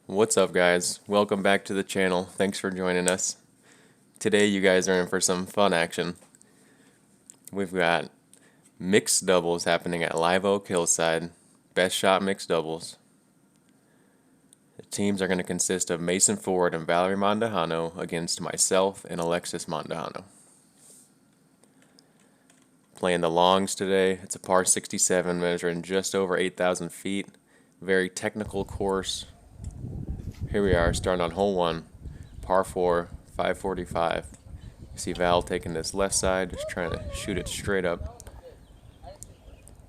What's up, guys? Welcome back to the channel. Thanks for joining us. Today you guys are in for some fun action. We've got mixed doubles happening at Live Oak Hillside. Best shot mixed doubles. The teams are going to consist of Mason Ford and Valerie Mandujano against myself and Alexis Mandujano. Playing the longs today. It's a par 67 measuring just over 8,000 feet. Very technical course. Here we are, starting on hole 1, par 4, 545. You see Val taking this left side, just trying to shoot it straight up.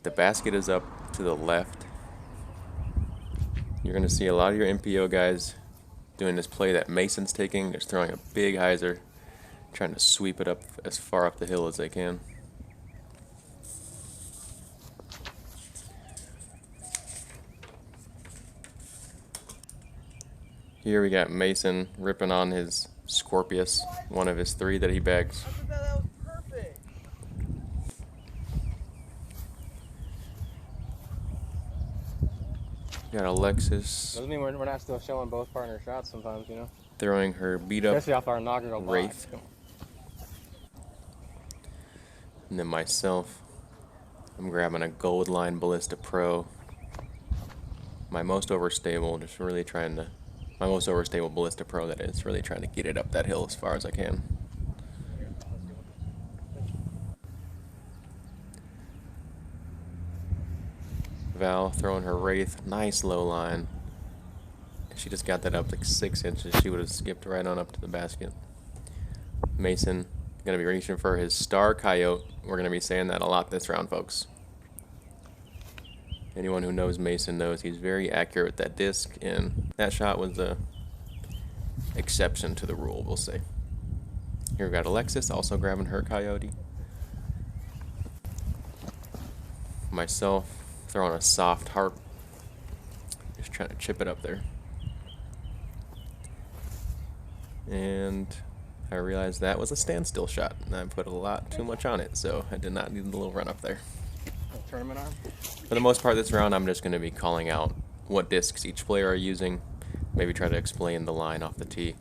The basket is up to the left. You're going to see a lot of your MPO guys doing this play that Mason's taking, just throwing a big hyzer, trying to sweep it up as far up the hill as they can. Here we got Mason ripping on his Scorpius, one of his 3 that he bags. I thought that was perfect. Got Alexis Doesn't mean we're not still showing both partner shots sometimes, you know? throwing her beat up Especially off our inaugural Wraith. box. And then myself, I'm grabbing a Gold Line Ballista Pro. My most overstable, my most overstable Ballista Pro, that is, really trying to get it up that hill as far as I can. Val throwing her Wraith, nice low line. If she just got that up like 6 inches, she would have skipped right on up to the basket. Mason gonna be reaching for his Star Coyote. We're gonna be saying that a lot this round, folks. Anyone who knows Mason knows he's very accurate with that disc, and that shot was the exception to the rule, we'll say. Here we've got Alexis also grabbing her Coyote. Myself throwing a soft harp, just trying to chip it up there. And I realized that was a standstill shot, and I put a lot too much on it, so I did not need the little run up there. Tournament arm? For the most part this round, I'm just going to be calling out what discs each player are using, maybe try to explain the line off the tee.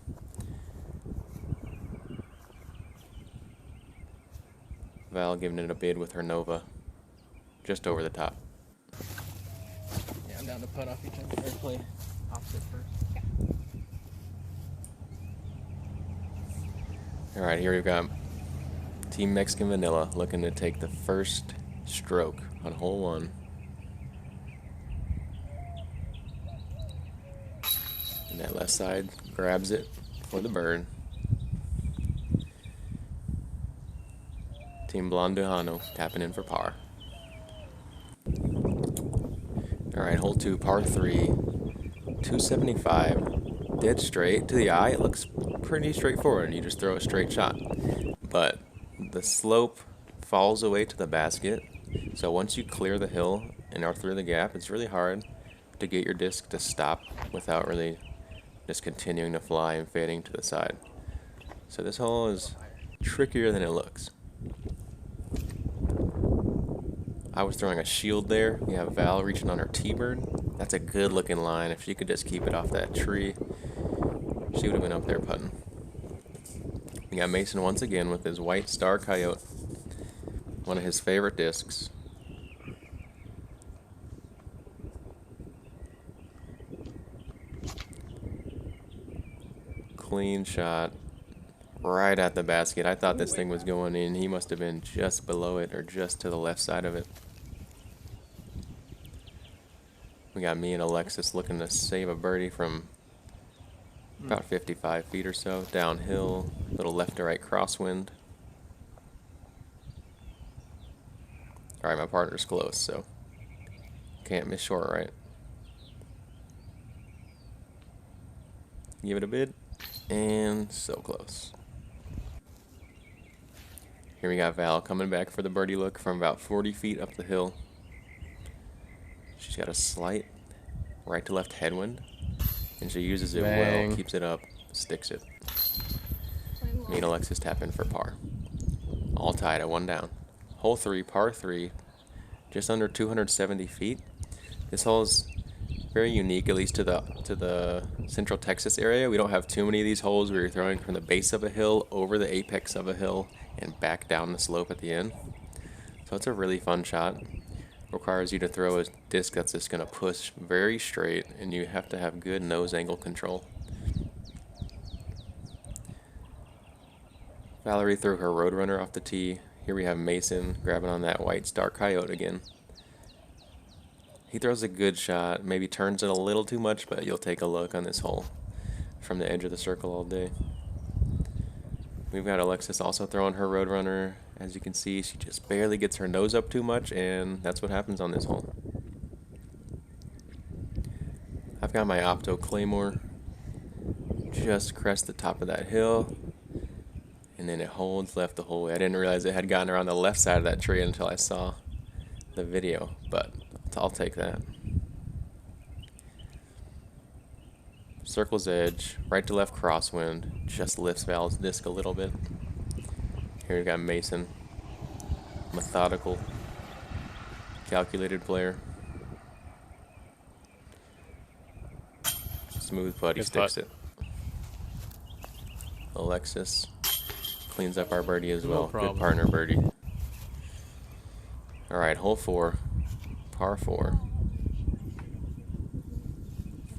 Val giving it a bid with her Nova, just over the top. Yeah, I'm down to putt off each other. Or play opposite first. Alright, here we've got Team Mexican Vanilla looking to take the first stroke on hole 1. And that left side grabs it for the bird. Team Blondujano tapping in for par. Alright, hole 2, par 3, 275, dead straight to the eye. It looks pretty straightforward. You just throw a straight shot. But the slope falls away to the basket. So once you clear the hill and are through the gap, it's really hard to get your disc to stop without really just continuing to fly and fading to the side. So this hole is trickier than it looks. I was throwing a shield there. We have Val reaching on her T-bird. That's a good looking line. If she could just keep it off that tree, she would have been up there putting. We got Mason once again with his white Star Coyote, one of his favorite discs. Clean shot right at the basket. I thought this thing was going in. He must have been just below it or just to the left side of it. We got me and Alexis looking to save a birdie from about 55 feet or so, downhill, little left to right crosswind. Alright, my partner's close, so can't miss short right. Give it a bid, and so close. Here we got Val coming back for the birdie look from about 40 feet up the hill. She's got a slight right to left headwind, and she uses it well, keeps it up, sticks it. Me and Alexis tap in for par. All tied at 1 down. Hole 3, par 3, just under 270 feet. This hole is very unique, at least to the Central Texas area. We don't have too many of these holes where you're throwing from the base of a hill over the apex of a hill and back down the slope at the end. So it's a really fun shot. Requires you to throw a disc that's just going to push very straight, and you have to have good nose angle control. Valerie threw her Roadrunner off the tee. Here we have Mason grabbing on that white Star Coyote again. He throws a good shot, maybe turns it a little too much, but you'll take a look on this hole from the edge of the circle all day. We've got Alexis also throwing her Roadrunner. As you can see, she just barely gets her nose up too much, and that's what happens on this hole. I've got my Opto Claymore. Just crest the top of that hill, and then it holds left the whole way. I didn't realize it had gotten around the left side of that tree until I saw the video, but I'll take that. Circle's edge, right to left crosswind, just lifts Val's disc a little bit. Here we got Mason, methodical, calculated player. Smooth putt, he sticks it. Alexis cleans up our birdie as well. Good partner birdie. Alright, hole 4, par 4,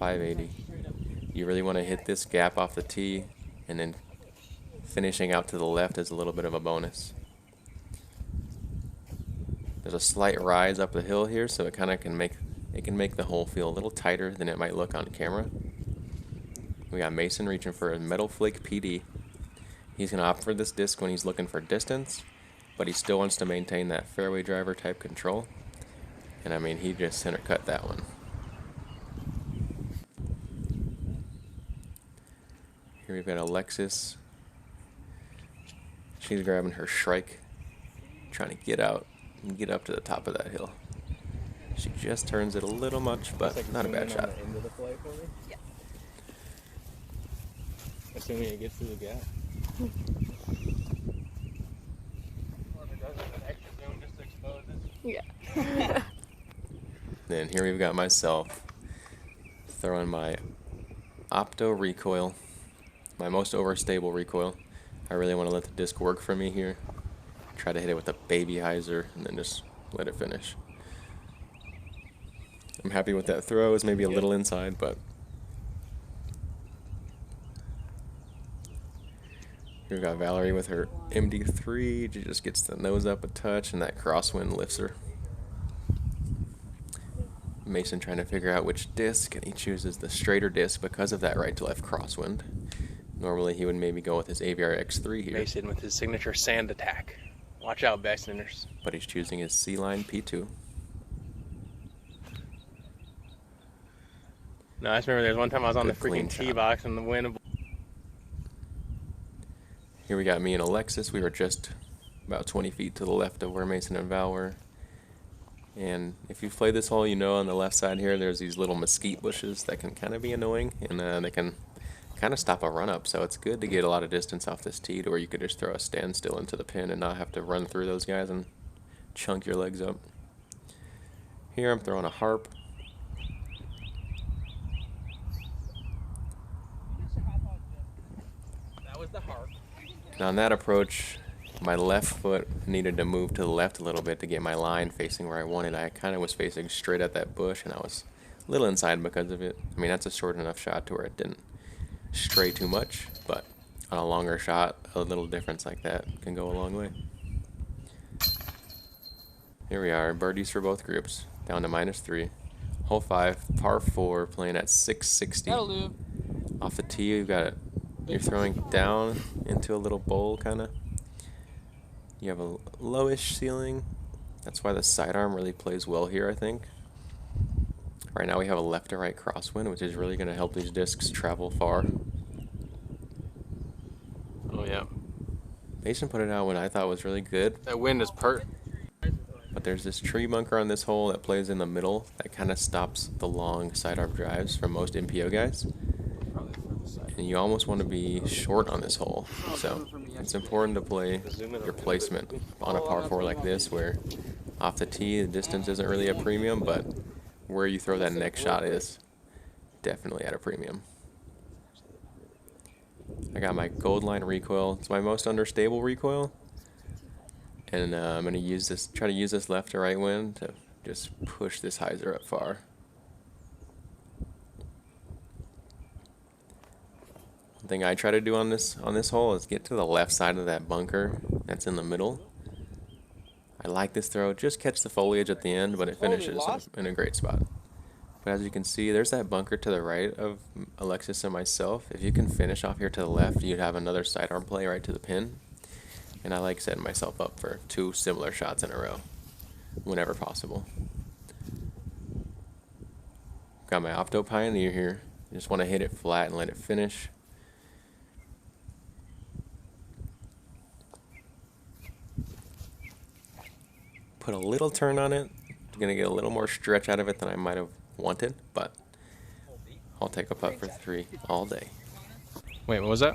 580. You really want to hit this gap off the tee, and then finishing out to the left is a little bit of a bonus. There's a slight rise up the hill here, so it kind of can make the hole feel a little tighter than it might look on camera. We got Mason reaching for a Metal Flake PD. He's going to opt for this disc when he's looking for distance, but he still wants to maintain that fairway driver type control. And I mean, he just center cut that one. Here we've got Alexis. She's grabbing her Shrike, trying to get out and get up to the top of that hill. She just turns it a little much, but like not a bad shot. End of the flight for me? Yeah. Assuming it gets through the gap. Well, if it doesn't, an extra zoom just exposes. Yeah. Then here we've got myself throwing my Opto recoil, my most overstable recoil. I really want to let the disc work for me here. Try to hit it with a baby hyzer and then just let it finish. I'm happy with that throw. It's maybe a little inside, but here we've got Valerie with her MD3. She just gets the nose up a touch, and that crosswind lifts her. Mason trying to figure out which disc, and he chooses the straighter disc because of that right to left crosswind. Normally he would maybe go with his AVR X3 here. Mason with his signature sand attack. Watch out, backstanders. But he's choosing his C-Line P2. No, I just remember there's one time I was on the freaking tee box and the wind. Here we got me and Alexis. We were just about 20 feet to the left of where Mason and Val were. And if you've played this hole, you know on the left side here, there's these little mesquite bushes that can kind of be annoying, and they can kind of stop a run-up. So it's good to get a lot of distance off this tee to where you could just throw a standstill into the pin and not have to run through those guys and chunk your legs up. Here I'm throwing a harp. That was the harp. Now on that approach, my left foot needed to move to the left a little bit to get my line facing where I wanted. I kind of was facing straight at that bush, and I was a little inside because of it. I mean, that's a short enough shot to where it didn't stray too much, but on a longer shot, a little difference like that can go a long way. Here we are, birdies for both groups, down to -3. Hole 5, par 4, playing at 660. That'll do. Off the tee, you're throwing down into a little bowl, kind of. You have a lowish ceiling. That's why the sidearm really plays well here, I think. Right now we have a left to right crosswind, which is really going to help these discs travel far. Oh, yeah. Mason put it out when I thought was really good. That wind is But there's this tree bunker on this hole that plays in the middle that kind of stops the long sidearm drives from most MPO guys. And you almost want to be short on this hole. So it's important to play your placement on a par 4 like this, where off the tee the distance isn't really a premium, but where you throw that next shot is. definitely at a premium. I got my gold line recoil. It's my most understable recoil. And I'm going to use this, try to use this left to right wind to just push this hyzer up far. One thing I try to do on this hole is get to the left side of that bunker that's in the middle. I like this throw. Just catch the foliage at the end, but it finishes in a great spot. But as you can see, there's that bunker to the right of Alexis and myself. If you can finish off here to the left, you'd have another sidearm play right to the pin. And I like setting myself up for 2 similar shots in a row, whenever possible. Got my Opto Pioneer here. Just want to hit it flat and let it finish. Put a little turn on it. I'm going to get a little more stretch out of it than I might have wanted, but I'll take a putt for 3 all day. Wait, what was that?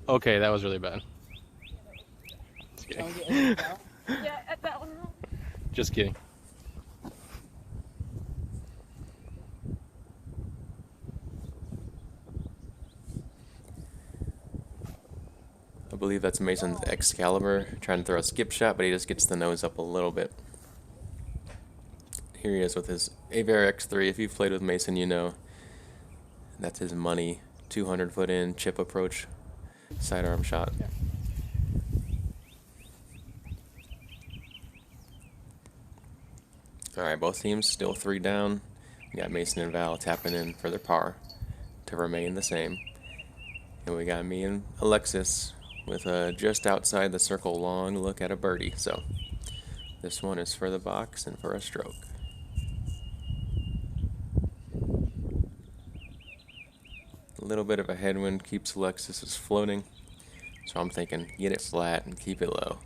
Okay, that was really bad. Just kidding. Yeah, at that one. Just kidding. I believe that's Mason's Excalibur trying to throw a skip shot, but he just gets the nose up a little bit. Here he is with his Aviar X3. If you've played with Mason, you know that's his money 200 foot in chip approach sidearm shot. Yeah. Alright, both teams still 3 down. We got Mason and Val tapping in for their par to remain the same. And we got me and Alexis with a just outside the circle long look at a birdie. So this one is for the box and for a stroke. A little bit of a headwind keeps Alexis floating. So I'm thinking get it flat and keep it low.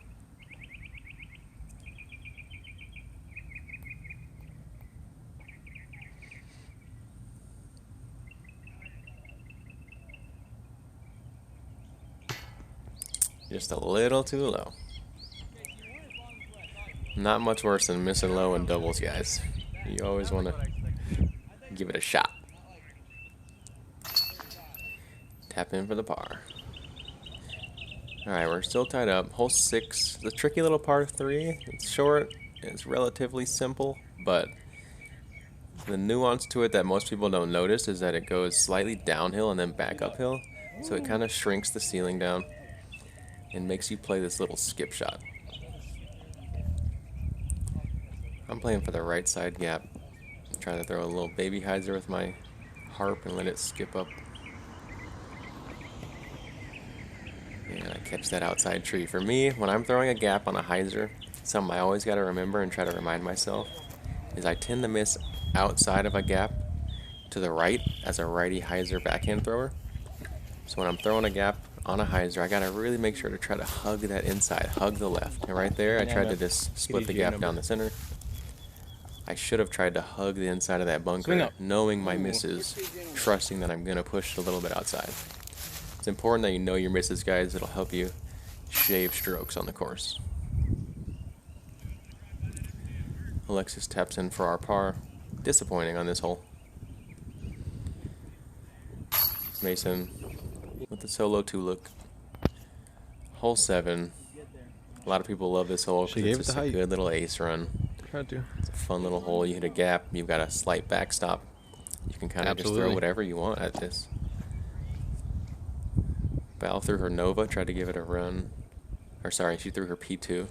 Just a little too low. Not much worse than missing low in doubles, guys. You always want to give it a shot. Tap in for the par. Alright, we're still tied up. Hole 6, the tricky little par 3. It's short, it's relatively simple, but the nuance to it that most people don't notice is that it goes slightly downhill and then back uphill. So it kind of shrinks the ceiling down and makes you play this little skip shot. I'm playing for the right side gap. I'm trying to throw a little baby hyzer with my harp and let it skip up. And I catch that outside tree. For me, when I'm throwing a gap on a hyzer, something I always got to remember and try to remind myself is I tend to miss outside of a gap to the right as a righty hyzer backhand thrower. So when I'm throwing a gap on a hyzer, I gotta really make sure to try to hug that inside, hug the left. And right there, I tried to just split the gap down the center. I should have tried to hug the inside of that bunker, knowing my misses, trusting that I'm gonna push a little bit outside. It's important that you know your misses, guys. It'll help you shave strokes on the course. Alexis taps in for our par. Disappointing on this hole. Mason with the solo 2 look. Hole 7. A lot of people love this hole because it's just a good little ace run. Tried to. It's a fun little hole. You hit a gap. You've got a slight backstop. You can kind of just throw whatever you want at this. Val threw her Nova, tried to give it a run. Or sorry, she threw her P2.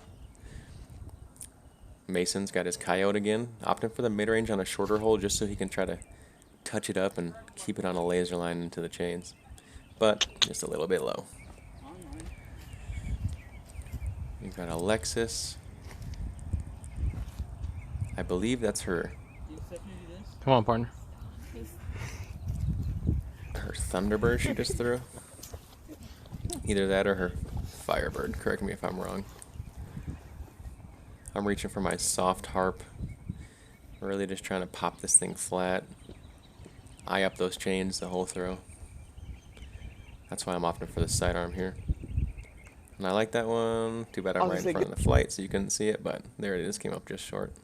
Mason's got his Coyote again, opting for the mid-range on a shorter hole just so he can try to touch it up and keep it on a laser line into the chains. But just a little bit low. We've got Alexis. I believe that's her. Come on, partner. Her Thunderbird she just threw. Either that or her Firebird. Correct me if I'm wrong. I'm reaching for my soft harp. Really just trying to pop this thing flat. Eye up those chains the whole throw. That's why I'm opting for the sidearm here. And I like that one. Too bad I'm I'll right just in say front of the flight, so you couldn't see it, but there it is. Came up just short.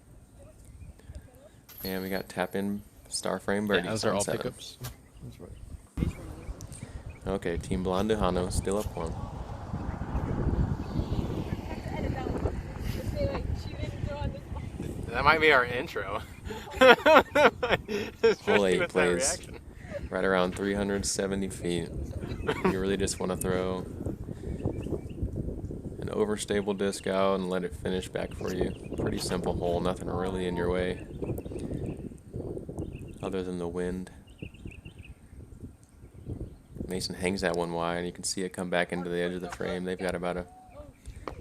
And we got tap in star frame Yeah, birdie. those are all 7-7. pickups. Okay, Team Blondujano still up 1. That might be our intro. Hole 8 with that plays reaction. right around 370 feet. You really just want to throw an overstable disc out and let it finish back for you. Pretty simple hole, nothing really in your way other than the wind. Mason hangs that one wide, and you can see it come back into the edge of the frame. They've got about a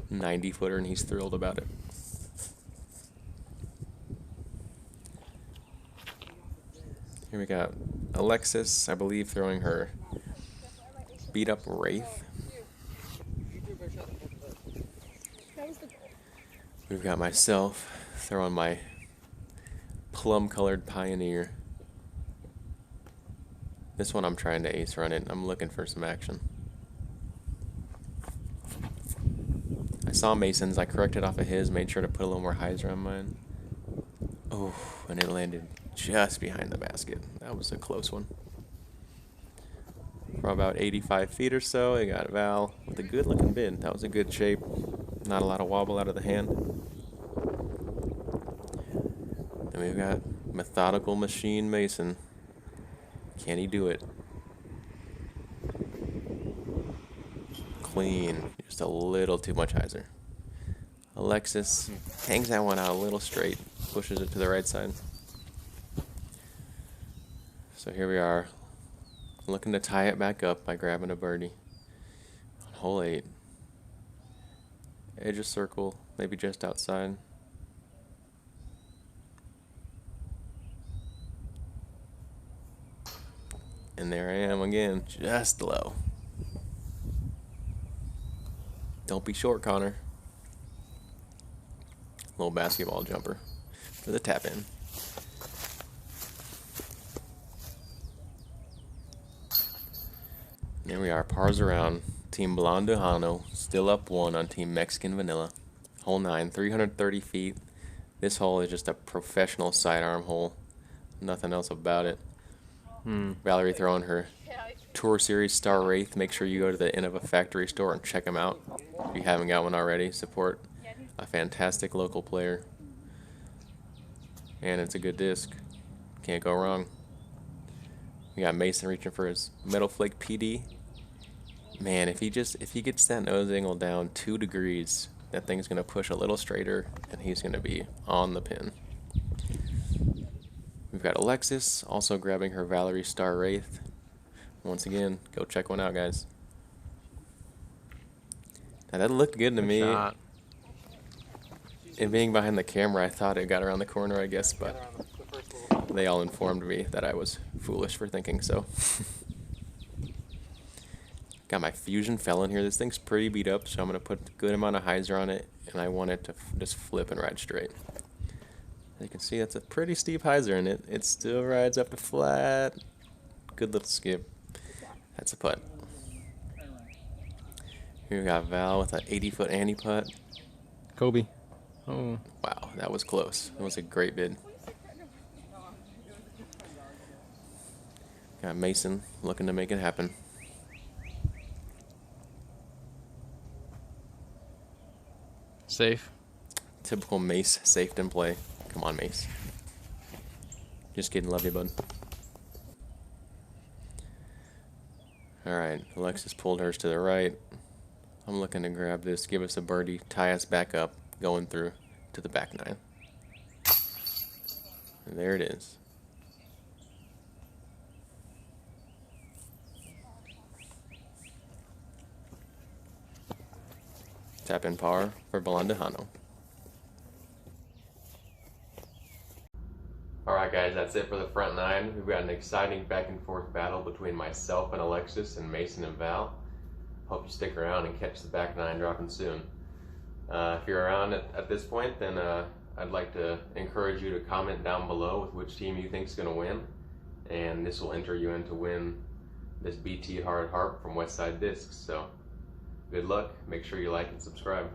90-footer, and he's thrilled about it. Here we got Alexis, I believe, throwing her beat-up Wraith. We've got myself throwing my plum-colored Pioneer. This one I'm trying to ace run it. I'm looking for some action. I saw Mason's. I corrected off of his, made sure to put a little more hyzer on mine. Oh, and it landed just behind the basket. That was a close one. From about 85 feet or so, I got Val with a good looking bid. That was a good shape. Not a lot of wobble out of the hand. And we've got Methodical Machine Mason. Can he do it? Clean. Just a little too much hyzer. Alexis hangs that one out a little straight. Pushes it to the right side. So here we are. Looking to tie it back up by grabbing a birdie. On hole 8. Edge of circle. Maybe just outside. And there I am again, just low. Don't be short, Connor. Little basketball jumper for the tap in. There we are, pars around. Team Blondujano still up 1 on Team Mexican Vanilla. Hole 9, 330 feet. This hole is just a professional sidearm hole. Nothing else about it. Valerie throwing her Tour Series Star Wraith. Make sure you go to the Innova factory store and check them out. If you haven't got one already, support a fantastic local player. And it's a good disc. Can't go wrong. We got Mason reaching for his Metal Flake PD. Man, if he gets that nose angle down 2 degrees, that thing's gonna push a little straighter, and he's gonna be on the pin. We've got Alexis also grabbing her Valerie Star Wraith. Once again, go check one out, guys. Now that looked good to me. Shot. It being behind the camera, I thought it got around the corner, I guess, but they all informed me that I was foolish for thinking so. Got my Fusion Felon here. This thing's pretty beat up, so I'm going to put a good amount of hyzer on it, and I want it to just flip and ride straight. As you can see, that's a pretty steep hyzer in it. It still rides up to flat. Good little skip. That's a putt. Here we got Val with an 80-foot anti-putt. Kobe. Oh. Wow, that was close. That was a great bid. Got Mason looking to make it happen. Safe. Typical Mace, safe in play. Come on, Mace. Just kidding, love you, bud. Alright, Alexis pulled hers to the right. I'm looking to grab this, give us a birdie, tie us back up, going through to the back 9. And there it is. Tap in par for Blondujano. Alright guys, that's it for the front 9. We've got an exciting back and forth battle between myself and Alexis and Mason and Val. Hope you stick around and catch the back 9 dropping soon. If you're around at this point, then I'd like to encourage you to comment down below with which team you think is going to win. And this will enter you in to win this BT hard harp from Westside Discs. So good luck. Make sure you like and subscribe.